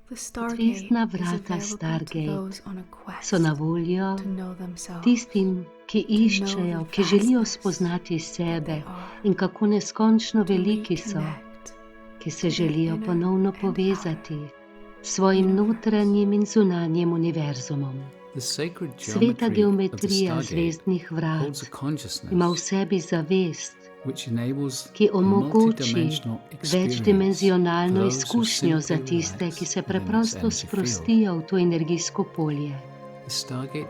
Zvezdna vrata Stargate so na voljo tistim, ki iščejo, ki želijo spoznati sebe in kako neskončno veliki so, ki se želijo ponovno povezati s svojim notranjim in zunanjim univerzumom. Sveta geometrija zvezdnih vrat ima v sebi zavest, ki omogoči večdimenzionalno izkušnjo za tiste, ki se preprosto sprostijo v to energijsko polje.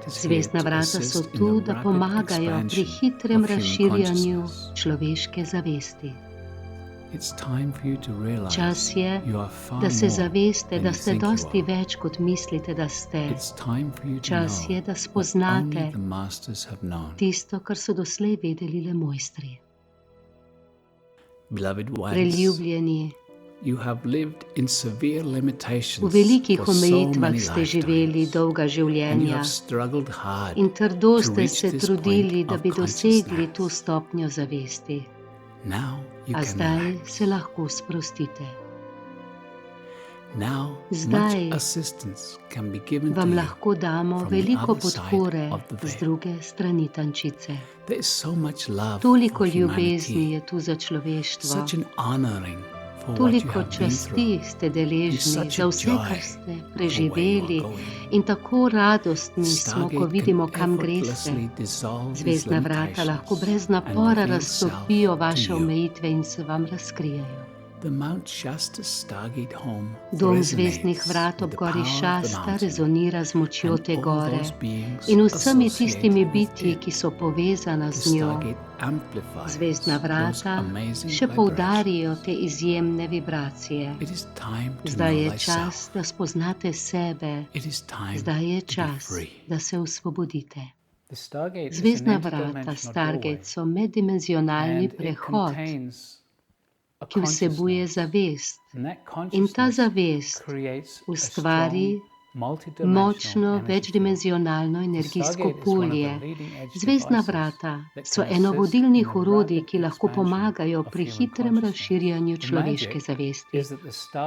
Zvezdna vrata so tu, da pomagajo pri hitrem razširjanju človeške zavesti. Čas je, da se zaveste, da ste dosti več, kot mislite, da ste. Čas je, da spoznate tisto, kar so doslej vedeli le mojstri. Preljubljeni, v velikih omejitvah ste živeli dolga življenja in trdo ste se trudili, da bi dosegli to stopnjo zavesti. A zdaj se lahko sprostite. Zdaj vam lahko damo veliko podpore z druge strani tančice. Toliko ljubezni je tu za človeštvo. Toliko časti ste deležni za vse, kar ste preživeli, in tako radostni smo, ko vidimo, kam greste. Zvezdna vrata lahko brez napora raztopijo vaše omejitve in se vam razkrijejo. Dom zvezdnih vrat ob gori Šasta rezonira z močjo te gore in vsemi tistimi bitji, ki so povezana z njo. Zvezdna vrata še poudarijo te izjemne vibracije. Zdaj je čas, da spoznate sebe. Zdaj je čas, da se osvobodite. Zvezdna vrata Stargate so meddimenzionalni prehod, ki vsebuje zavest, in ta zavest ustvari močno večdimenzionalno energijsko polje. Zvezdna vrata so eno vodilnih orodij, ki lahko pomagajo pri hitrem razširjanju človeške zavesti.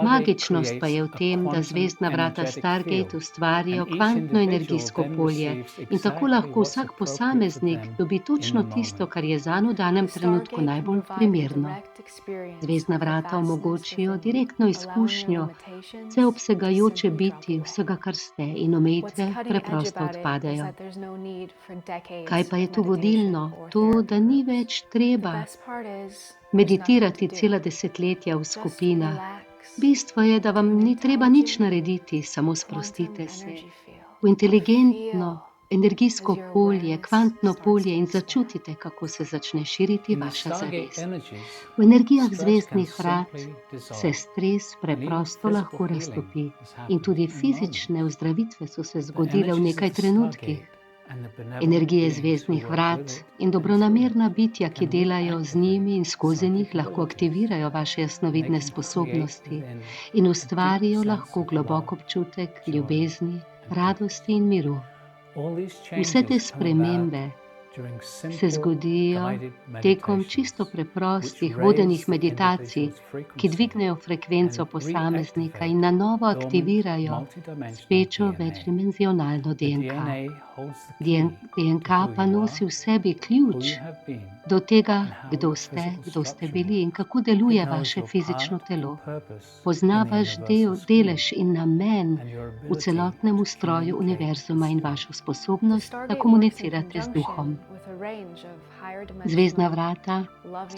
Magičnost pa je v tem, da zvezdna vrata Stargate ustvarijo kvantno energijsko polje in tako lahko vsak posameznik dobi točno tisto, kar je zanj v danem trenutku najbolj primerno. Zvezdna vrata omogočijo direktno izkušnjo vseobsegajoče biti vsega, kar ste, in omejitve preprosto odpadejo. Kaj pa je tu vodilno? To, da ni več treba meditirati cela desetletja v skupinah. Bistvo je, da vam ni treba nič narediti, samo sprostite se v inteligentno energijsko polje, kvantno polje in začutite, kako se začne širiti vaša zavest. V energijah zvezdnih vrat se stres preprosto lahko raztopi in tudi fizične ozdravitve so se zgodile v nekaj trenutkih. Energije zvezdnih vrat in dobronamerna bitja, ki delajo z njimi in skozi njih, lahko aktivirajo vaše jasnovidne sposobnosti in ustvarijo lahko globok občutek ljubezni, radosti in miru. Vse te spremembe se zgodijo tekom čisto preprostih vodenih meditacij, ki dvignejo frekvenco posameznika in na novo aktivirajo spečo večdimenzionalno DNK. DNK pa nosi v sebi ključ do tega, kdo ste bili in kako deluje vaše fizično telo. Pozna vaš delež in namen v celotnem ustroju univerzuma in vašo sposobnost, da komunicirate z duhom. Zvezdna vrata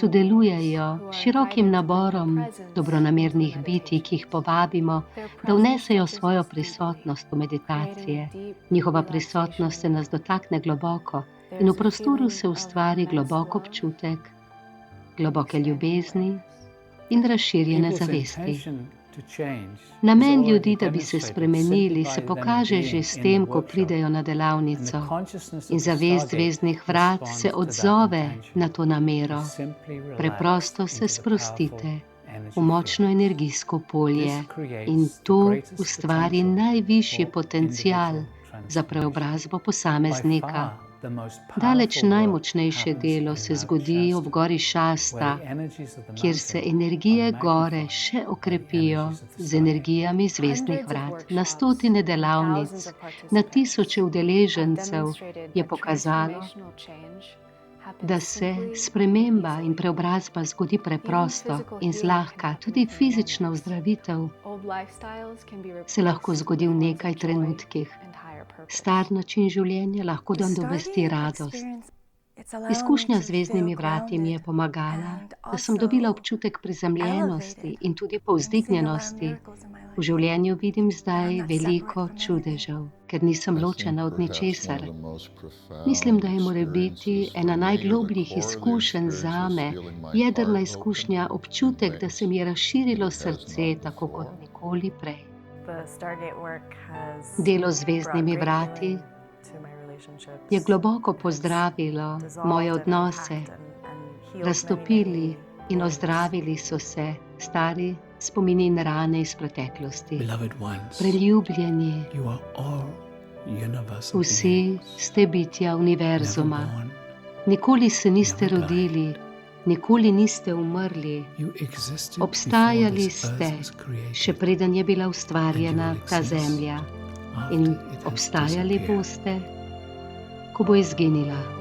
sodelujejo s širokim naborom dobronamernih bitij, ki jih povabimo, da vnesejo svojo prisotnost v meditacije. Njihova prisotnost se nas dotakne globoko in v prostoru se ustvari globok občutek globoke ljubezni in razširjene zavesti. Namen ljudi, da bi se spremenili, se pokaže že s tem, ko pridejo na delavnico in zavest zvezdnih vrat se odzove na to namero. Preprosto se sprostite v močno energijsko polje in to ustvari najvišji potencial za preobrazbo posameznika Daleč najmočnejše delo se zgodi ob gori Šasta, kjer se energije gore še okrepijo z energijami zvezdnih vrat. Na stotine delavnic, na tisoče udeležencev je pokazalo, da se sprememba in preobrazba zgodi preprosto in zlahka. Tudi fizična ozdravitev se lahko zgodi v nekaj trenutkih. Star način življenja lahko nadomesti radost. Izkušnja z zvezdnimi vrati mi je pomagala, da sem dobila občutek prizemljenosti in tudi povzdignjenosti. V življenju vidim zdaj veliko čudežev, ker nisem ločena od ničesar. Mislim, da je morebiti ena najglobljih izkušenj zame, jedrna izkušnja, občutek, da se mi je razširilo srce tako kot nikoli prej. Delo z zvezdnimi vrati je globoko pozdravilo moje odnose, raztopili in ozdravili so se stari spomini in rane iz preteklosti. Preljubljeni, vsi ste bitja univerzuma. Nikoli se niste rodili, nikoli niste umrli. Obstajali ste, še preden je bila ustvarjena ta zemlja. In obstajali boste, ko bo izginila.